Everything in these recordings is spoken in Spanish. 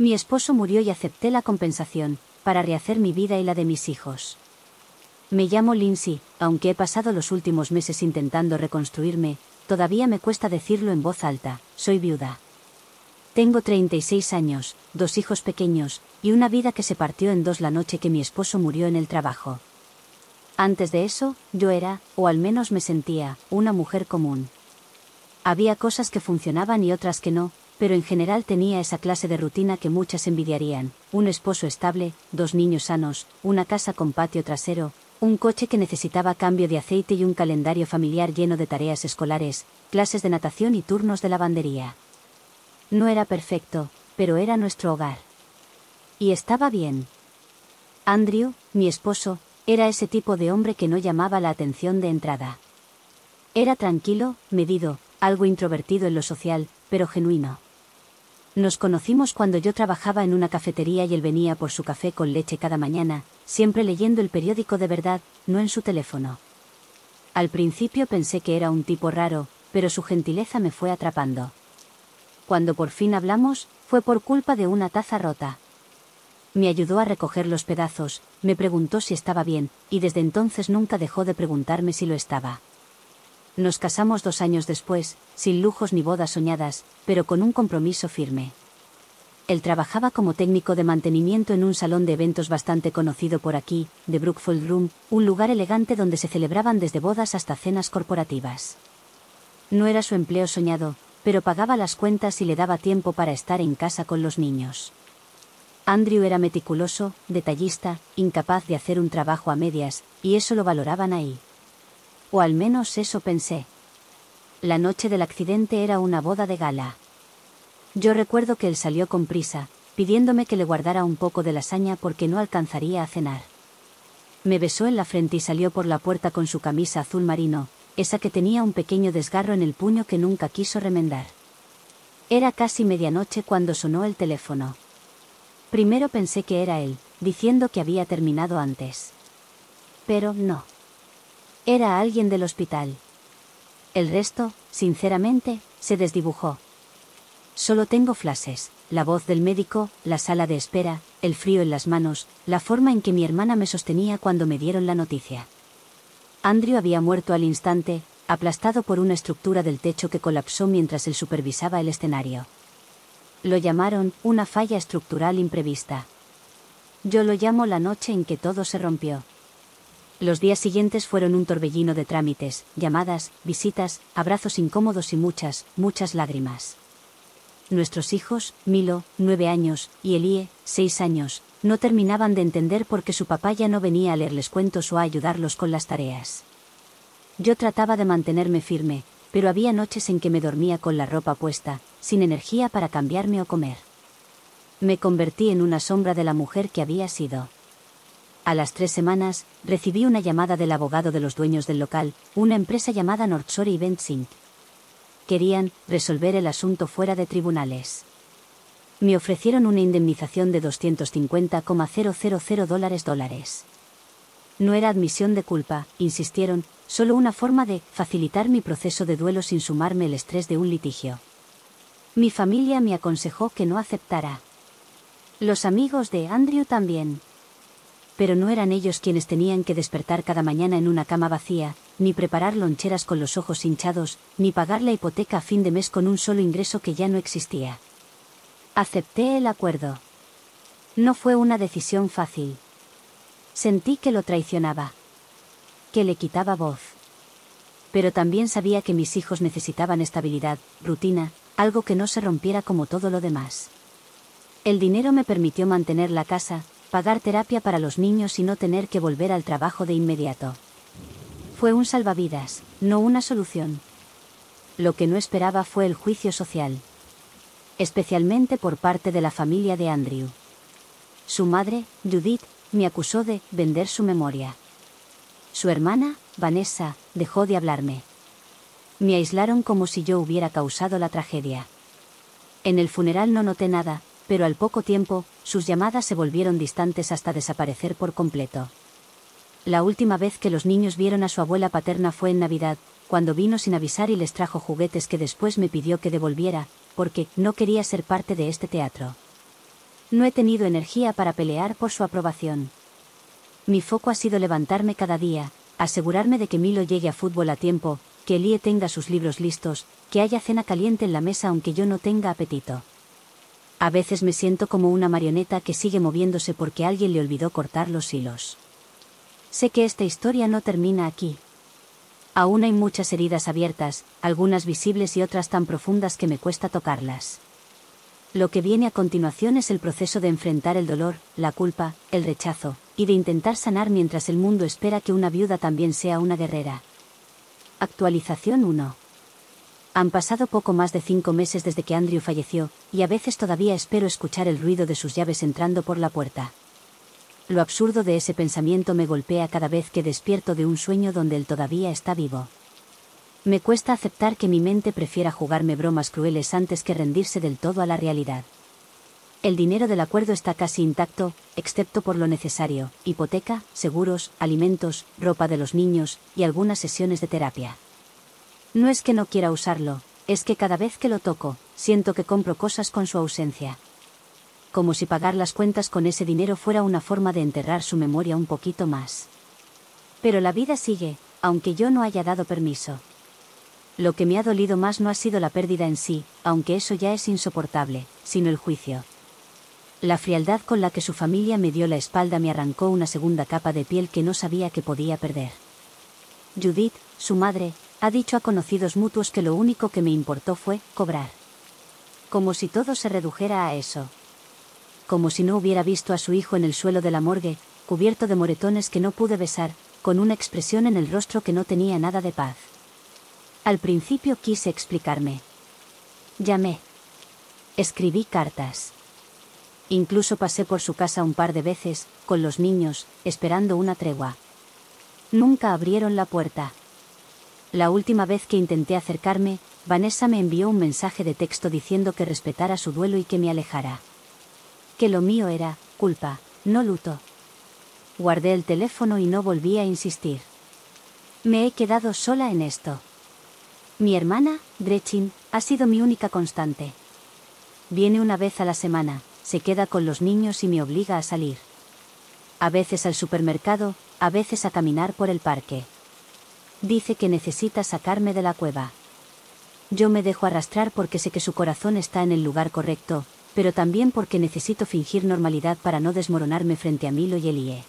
Mi esposo murió y acepté la compensación, para rehacer mi vida y la de mis hijos. Me llamo Lindsay, aunque he pasado los últimos meses intentando reconstruirme, todavía me cuesta decirlo en voz alta, soy viuda. Tengo 36 años, 2 hijos pequeños, y una vida que se partió en dos la noche que mi esposo murió en el trabajo. Antes de eso, yo era, o al menos me sentía, una mujer común. Había cosas que funcionaban y otras que no, pero en general tenía esa clase de rutina que muchas envidiarían: un esposo estable, 2 niños sanos, una casa con patio trasero, un coche que necesitaba cambio de aceite y un calendario familiar lleno de tareas escolares, clases de natación y turnos de lavandería. No era perfecto, pero era nuestro hogar. Y estaba bien. Andrew, mi esposo, era ese tipo de hombre que no llamaba la atención de entrada. Era tranquilo, medido, algo introvertido en lo social, pero genuino. Nos conocimos cuando yo trabajaba en una cafetería y él venía por su café con leche cada mañana, siempre leyendo el periódico de verdad, no en su teléfono. Al principio pensé que era un tipo raro, pero su gentileza me fue atrapando. Cuando por fin hablamos, fue por culpa de una taza rota. Me ayudó a recoger los pedazos, me preguntó si estaba bien, y desde entonces nunca dejó de preguntarme si lo estaba. Nos casamos 2 años después, sin lujos ni bodas soñadas, pero con un compromiso firme. Él trabajaba como técnico de mantenimiento en un salón de eventos bastante conocido por aquí, The Brookfield Room, un lugar elegante donde se celebraban desde bodas hasta cenas corporativas. No era su empleo soñado, pero pagaba las cuentas y le daba tiempo para estar en casa con los niños. Andrew era meticuloso, detallista, incapaz de hacer un trabajo a medias, y eso lo valoraban ahí. O al menos eso pensé. La noche del accidente era una boda de gala. Yo recuerdo que él salió con prisa, pidiéndome que le guardara un poco de lasaña porque no alcanzaría a cenar. Me besó en la frente y salió por la puerta con su camisa azul marino, esa que tenía un pequeño desgarro en el puño que nunca quiso remendar. Era casi medianoche cuando sonó el teléfono. Primero pensé que era él, diciendo que había terminado antes. Pero no. Era alguien del hospital. El resto, sinceramente, se desdibujó. Solo tengo flashes, la voz del médico, la sala de espera, el frío en las manos, la forma en que mi hermana me sostenía cuando me dieron la noticia. Andrew había muerto al instante, aplastado por una estructura del techo que colapsó mientras él supervisaba el escenario. Lo llamaron una falla estructural imprevista. Yo lo llamo la noche en que todo se rompió. Los días siguientes fueron un torbellino de trámites, llamadas, visitas, abrazos incómodos y muchas, muchas lágrimas. Nuestros hijos, Milo, 9 años, y Elie, 6 años, no terminaban de entender por qué su papá ya no venía a leerles cuentos o a ayudarlos con las tareas. Yo trataba de mantenerme firme, pero había noches en que me dormía con la ropa puesta, sin energía para cambiarme o comer. Me convertí en una sombra de la mujer que había sido. A las 3 semanas, recibí una llamada del abogado de los dueños del local, una empresa llamada Northshore Events Inc. Querían resolver el asunto fuera de tribunales. Me ofrecieron una indemnización de $250,000 . No era admisión de culpa, insistieron, solo una forma de facilitar mi proceso de duelo sin sumarme el estrés de un litigio. Mi familia me aconsejó que no aceptara. Los amigos de Andrew también. Pero no eran ellos quienes tenían que despertar cada mañana en una cama vacía, ni preparar loncheras con los ojos hinchados, ni pagar la hipoteca a fin de mes con un solo ingreso que ya no existía. Acepté el acuerdo. No fue una decisión fácil. Sentí que lo traicionaba. Que le quitaba voz. Pero también sabía que mis hijos necesitaban estabilidad, rutina, algo que no se rompiera como todo lo demás. El dinero me permitió mantener la casa, pagar terapia para los niños y no tener que volver al trabajo de inmediato. Fue un salvavidas, no una solución. Lo que no esperaba fue el juicio social. Especialmente por parte de la familia de Andrew. Su madre, Judith, me acusó de vender su memoria. Su hermana, Vanessa, dejó de hablarme. Me aislaron como si yo hubiera causado la tragedia. En el funeral no noté nada, pero al poco tiempo, sus llamadas se volvieron distantes hasta desaparecer por completo. La última vez que los niños vieron a su abuela paterna fue en Navidad, cuando vino sin avisar y les trajo juguetes que después me pidió que devolviera, porque no quería ser parte de este teatro. No he tenido energía para pelear por su aprobación. Mi foco ha sido levantarme cada día, asegurarme de que Milo llegue a fútbol a tiempo, que Elie tenga sus libros listos, que haya cena caliente en la mesa aunque yo no tenga apetito. A veces me siento como una marioneta que sigue moviéndose porque alguien le olvidó cortar los hilos. Sé que esta historia no termina aquí. Aún hay muchas heridas abiertas, algunas visibles y otras tan profundas que me cuesta tocarlas. Lo que viene a continuación es el proceso de enfrentar el dolor, la culpa, el rechazo, y de intentar sanar mientras el mundo espera que una viuda también sea una guerrera. Actualización 1. Han pasado poco más de 5 meses desde que Andrew falleció, y a veces todavía espero escuchar el ruido de sus llaves entrando por la puerta. Lo absurdo de ese pensamiento me golpea cada vez que despierto de un sueño donde él todavía está vivo. Me cuesta aceptar que mi mente prefiera jugarme bromas crueles antes que rendirse del todo a la realidad. El dinero del acuerdo está casi intacto, excepto por lo necesario: hipoteca, seguros, alimentos, ropa de los niños, y algunas sesiones de terapia. No es que no quiera usarlo, es que cada vez que lo toco, siento que compro cosas con su ausencia. Como si pagar las cuentas con ese dinero fuera una forma de enterrar su memoria un poquito más. Pero la vida sigue, aunque yo no haya dado permiso. Lo que me ha dolido más no ha sido la pérdida en sí, aunque eso ya es insoportable, sino el juicio. La frialdad con la que su familia me dio la espalda me arrancó una segunda capa de piel que no sabía que podía perder. Judith, su madre, ha dicho a conocidos mutuos que lo único que me importó fue cobrar. Como si todo se redujera a eso. Como si no hubiera visto a su hijo en el suelo de la morgue, cubierto de moretones que no pude besar, con una expresión en el rostro que no tenía nada de paz. Al principio quise explicarme. Llamé. Escribí cartas. Incluso pasé por su casa un par de veces, con los niños, esperando una tregua. Nunca abrieron la puerta. La última vez que intenté acercarme, Vanessa me envió un mensaje de texto diciendo que respetara su duelo y que me alejara. Que lo mío era culpa, no luto. Guardé el teléfono y no volví a insistir. Me he quedado sola en esto. Mi hermana, Gretchen, ha sido mi única constante. Viene una vez a la semana, se queda con los niños y me obliga a salir. A veces al supermercado, a veces a caminar por el parque. Dice que necesita sacarme de la cueva. Yo me dejo arrastrar porque sé que su corazón está en el lugar correcto, pero también porque necesito fingir normalidad para no desmoronarme frente a Milo y Elie.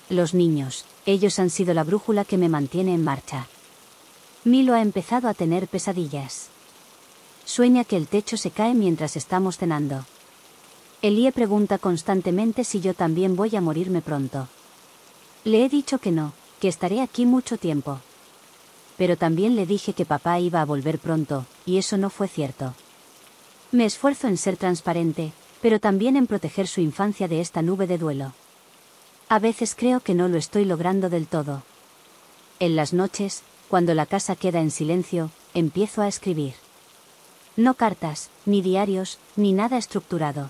Los niños, ellos han sido la brújula que me mantiene en marcha. Milo ha empezado a tener pesadillas. Sueña que el techo se cae mientras estamos cenando. Elie pregunta constantemente si yo también voy a morirme pronto. Le he dicho que no, que estaré aquí mucho tiempo. Pero también le dije que papá iba a volver pronto, y eso no fue cierto. Me esfuerzo en ser transparente, pero también en proteger su infancia de esta nube de duelo. A veces creo que no lo estoy logrando del todo. En las noches, cuando la casa queda en silencio, empiezo a escribir. No cartas, ni diarios, ni nada estructurado.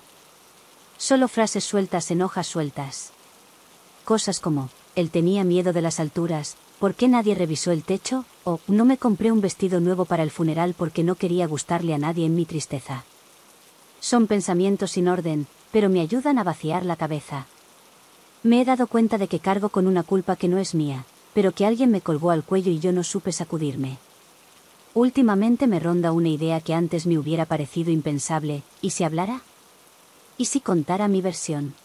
Solo frases sueltas en hojas sueltas. Cosas como: él tenía miedo de las alturas, ¿por qué nadie revisó el techo? O no me compré un vestido nuevo para el funeral porque no quería gustarle a nadie en mi tristeza. Son pensamientos sin orden, pero me ayudan a vaciar la cabeza. Me he dado cuenta de que cargo con una culpa que no es mía, pero que alguien me colgó al cuello y yo no supe sacudirme. Últimamente me ronda una idea que antes me hubiera parecido impensable: ¿y si hablara? ¿Y si contara mi versión?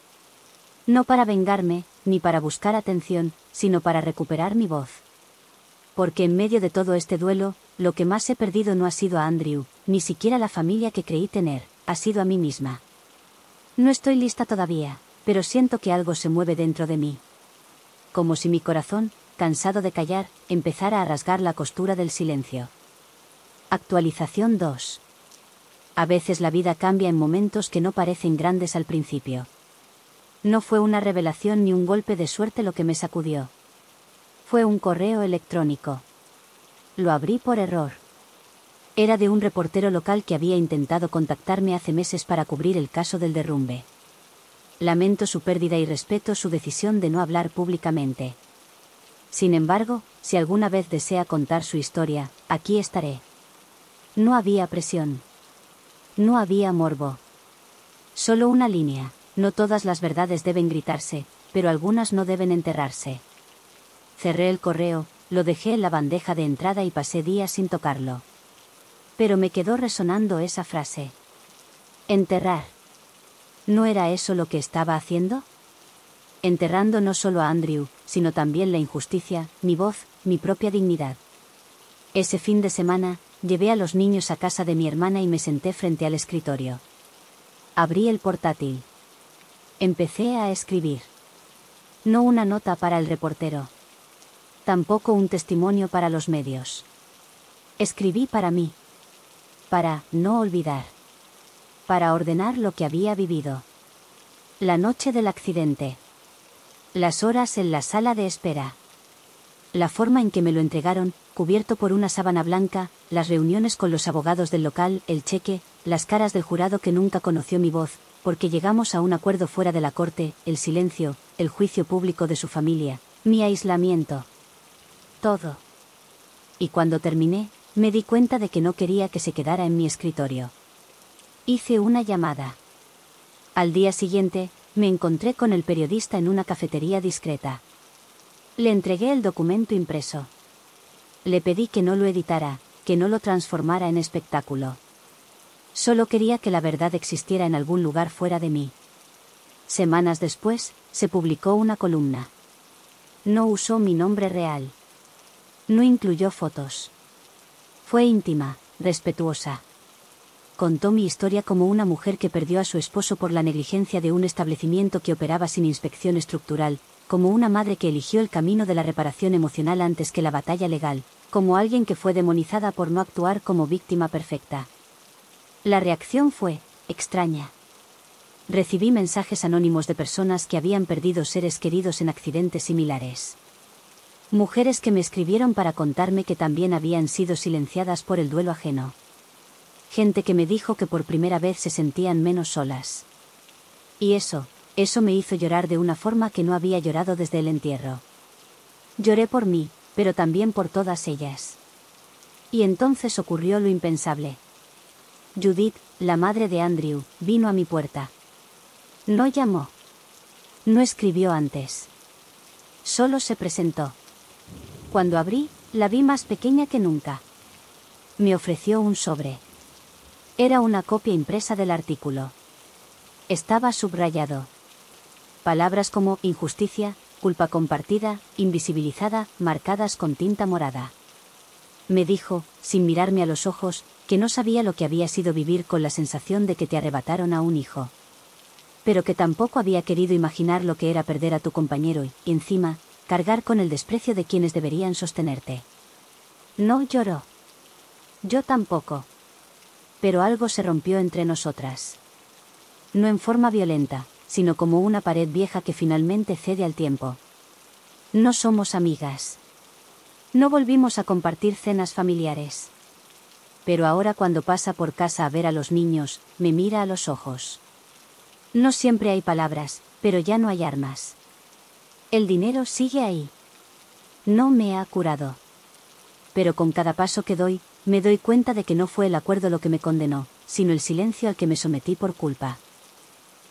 No para vengarme, ni para buscar atención, sino para recuperar mi voz. Porque en medio de todo este duelo, lo que más he perdido no ha sido a Andrew, ni siquiera la familia que creí tener, ha sido a mí misma. No estoy lista todavía, pero siento que algo se mueve dentro de mí. Como si mi corazón, cansado de callar, empezara a rasgar la costura del silencio. Actualización 2. A veces la vida cambia en momentos que no parecen grandes al principio. No fue una revelación ni un golpe de suerte lo que me sacudió. Fue un correo electrónico. Lo abrí por error. Era de un reportero local que había intentado contactarme hace meses para cubrir el caso del derrumbe. Lamento su pérdida y respeto su decisión de no hablar públicamente. Sin embargo, si alguna vez desea contar su historia, aquí estaré. No había presión. No había morbo. Solo una línea: no todas las verdades deben gritarse, pero algunas no deben enterrarse. Cerré el correo, lo dejé en la bandeja de entrada y pasé días sin tocarlo. Pero me quedó resonando esa frase. Enterrar. ¿No era eso lo que estaba haciendo? Enterrando no solo a Andrew, sino también la injusticia, mi voz, mi propia dignidad. Ese fin de semana, llevé a los niños a casa de mi hermana y me senté frente al escritorio. Abrí el portátil. Empecé a escribir. No una nota para el reportero. Tampoco un testimonio para los medios. Escribí para mí. Para no olvidar. Para ordenar lo que había vivido. La noche del accidente. Las horas en la sala de espera. La forma en que me lo entregaron, cubierto por una sábana blanca, las reuniones con los abogados del local, el cheque, las caras del jurado que nunca conoció mi voz, porque llegamos a un acuerdo fuera de la corte, el silencio, el juicio público de su familia, mi aislamiento. Todo. Y cuando terminé, me di cuenta de que no quería que se quedara en mi escritorio. Hice una llamada. Al día siguiente, me encontré con el periodista en una cafetería discreta. Le entregué el documento impreso. Le pedí que no lo editara, que no lo transformara en espectáculo. Solo quería que la verdad existiera en algún lugar fuera de mí. Semanas después, se publicó una columna. No usó mi nombre real. No incluyó fotos. Fue íntima, respetuosa. Contó mi historia como una mujer que perdió a su esposo por la negligencia de un establecimiento que operaba sin inspección estructural, como una madre que eligió el camino de la reparación emocional antes que la batalla legal, como alguien que fue demonizada por no actuar como víctima perfecta. La reacción fue extraña. Recibí mensajes anónimos de personas que habían perdido seres queridos en accidentes similares. Mujeres que me escribieron para contarme que también habían sido silenciadas por el duelo ajeno. Gente que me dijo que por primera vez se sentían menos solas. Y eso me hizo llorar de una forma que no había llorado desde el entierro. Lloré por mí, pero también por todas ellas. Y entonces ocurrió lo impensable. Judith, la madre de Andrew, vino a mi puerta. No llamó. No escribió antes. Solo se presentó. Cuando abrí, la vi más pequeña que nunca. Me ofreció un sobre. Era una copia impresa del artículo. Estaba subrayado. Palabras como injusticia, culpa compartida, invisibilizada, marcadas con tinta morada. Me dijo, sin mirarme a los ojos, que no sabía lo que había sido vivir con la sensación de que te arrebataron a un hijo. Pero que tampoco había querido imaginar lo que era perder a tu compañero y, encima, cargar con el desprecio de quienes deberían sostenerte. No lloró. Yo tampoco. Pero algo se rompió entre nosotras. No en forma violenta, sino como una pared vieja que finalmente cede al tiempo. No somos amigas. No volvimos a compartir cenas familiares. Pero ahora cuando pasa por casa a ver a los niños, me mira a los ojos. No siempre hay palabras, pero ya no hay armas. El dinero sigue ahí. No me ha curado. Pero con cada paso que doy, me doy cuenta de que no fue el acuerdo lo que me condenó, sino el silencio al que me sometí por culpa.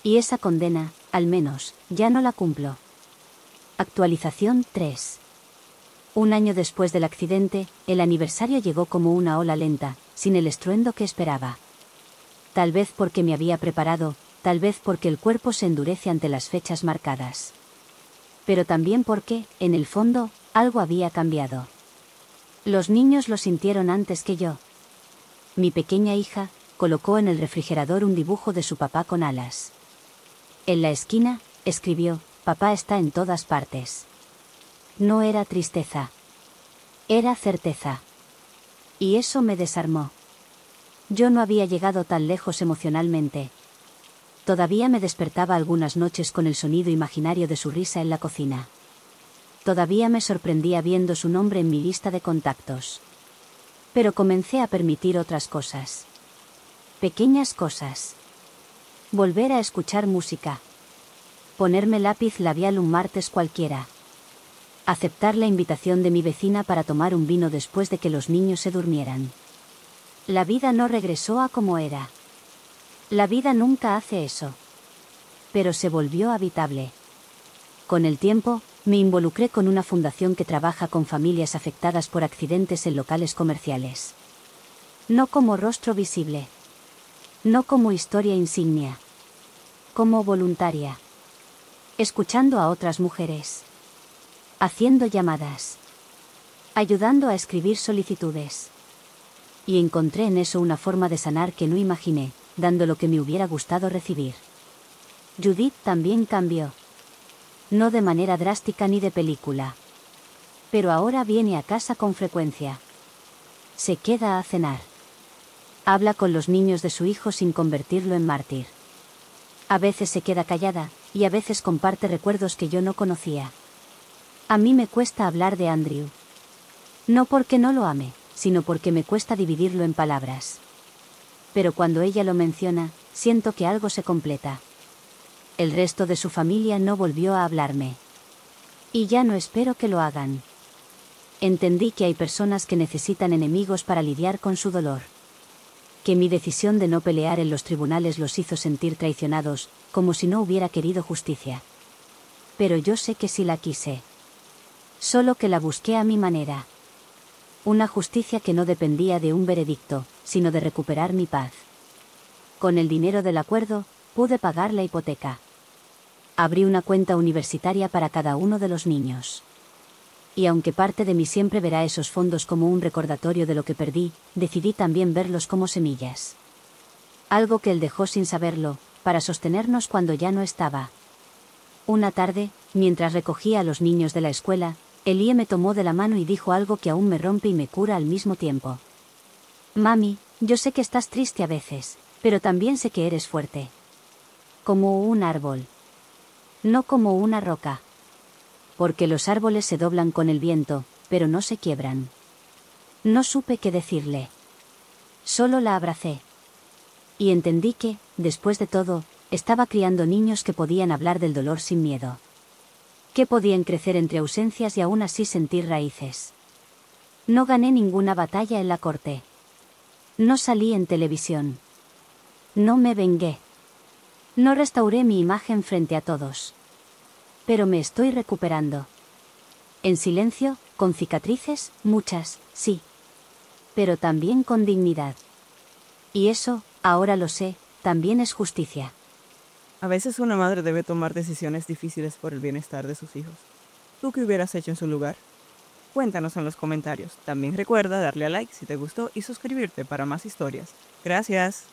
Y esa condena, al menos, ya no la cumplo. Actualización 3. Un año después del accidente, el aniversario llegó como una ola lenta, sin el estruendo que esperaba. Tal vez porque me había preparado, tal vez porque el cuerpo se endurece ante las fechas marcadas. Pero también porque, en el fondo, algo había cambiado. Los niños lo sintieron antes que yo. Mi pequeña hija colocó en el refrigerador un dibujo de su papá con alas. En la esquina, escribió, «Papá está en todas partes». No era tristeza. Era certeza. Y eso me desarmó. Yo no había llegado tan lejos emocionalmente. Todavía me despertaba algunas noches con el sonido imaginario de su risa en la cocina. Todavía me sorprendía viendo su nombre en mi lista de contactos. Pero comencé a permitir otras cosas. Pequeñas cosas. Volver a escuchar música. Ponerme lápiz labial un martes cualquiera. Aceptar la invitación de mi vecina para tomar un vino después de que los niños se durmieran. La vida no regresó a como era. La vida nunca hace eso. Pero se volvió habitable. Con el tiempo, me involucré con una fundación que trabaja con familias afectadas por accidentes en locales comerciales. No como rostro visible. No como historia insignia. Como voluntaria. Escuchando a otras mujeres. Haciendo llamadas. Ayudando a escribir solicitudes. Y encontré en eso una forma de sanar que no imaginé, dando lo que me hubiera gustado recibir. Judith también cambió. No de manera drástica ni de película. Pero ahora viene a casa con frecuencia. Se queda a cenar. Habla con los niños de su hijo sin convertirlo en mártir. A veces se queda callada, y a veces comparte recuerdos que yo no conocía. A mí me cuesta hablar de Andrew. No porque no lo ame, sino porque me cuesta dividirlo en palabras. Pero cuando ella lo menciona, siento que algo se completa. El resto de su familia no volvió a hablarme. Y ya no espero que lo hagan. Entendí que hay personas que necesitan enemigos para lidiar con su dolor. Que mi decisión de no pelear en los tribunales los hizo sentir traicionados, como si no hubiera querido justicia. Pero yo sé que sí la quise. Solo que la busqué a mi manera. Una justicia que no dependía de un veredicto, sino de recuperar mi paz. Con el dinero del acuerdo, pude pagar la hipoteca. Abrí una cuenta universitaria para cada uno de los niños. Y aunque parte de mí siempre verá esos fondos como un recordatorio de lo que perdí, decidí también verlos como semillas. Algo que él dejó sin saberlo, para sostenernos cuando ya no estaba. Una tarde, mientras recogía a los niños de la escuela, Elie me tomó de la mano y dijo algo que aún me rompe y me cura al mismo tiempo. Mami, yo sé que estás triste a veces, pero también sé que eres fuerte. Como un árbol. No como una roca. Porque los árboles se doblan con el viento, pero no se quiebran. No supe qué decirle. Solo la abracé. Y entendí que, después de todo, estaba criando niños que podían hablar del dolor sin miedo. Que podían crecer entre ausencias y aún así sentir raíces. No gané ninguna batalla en la corte. No salí en televisión. No me vengué. No restauré mi imagen frente a todos. Pero me estoy recuperando. En silencio, con cicatrices, muchas, sí. Pero también con dignidad. Y eso, ahora lo sé, también es justicia. A veces una madre debe tomar decisiones difíciles por el bienestar de sus hijos. ¿Tú qué hubieras hecho en su lugar? Cuéntanos en los comentarios. También recuerda darle a like si te gustó y suscribirte para más historias. Gracias.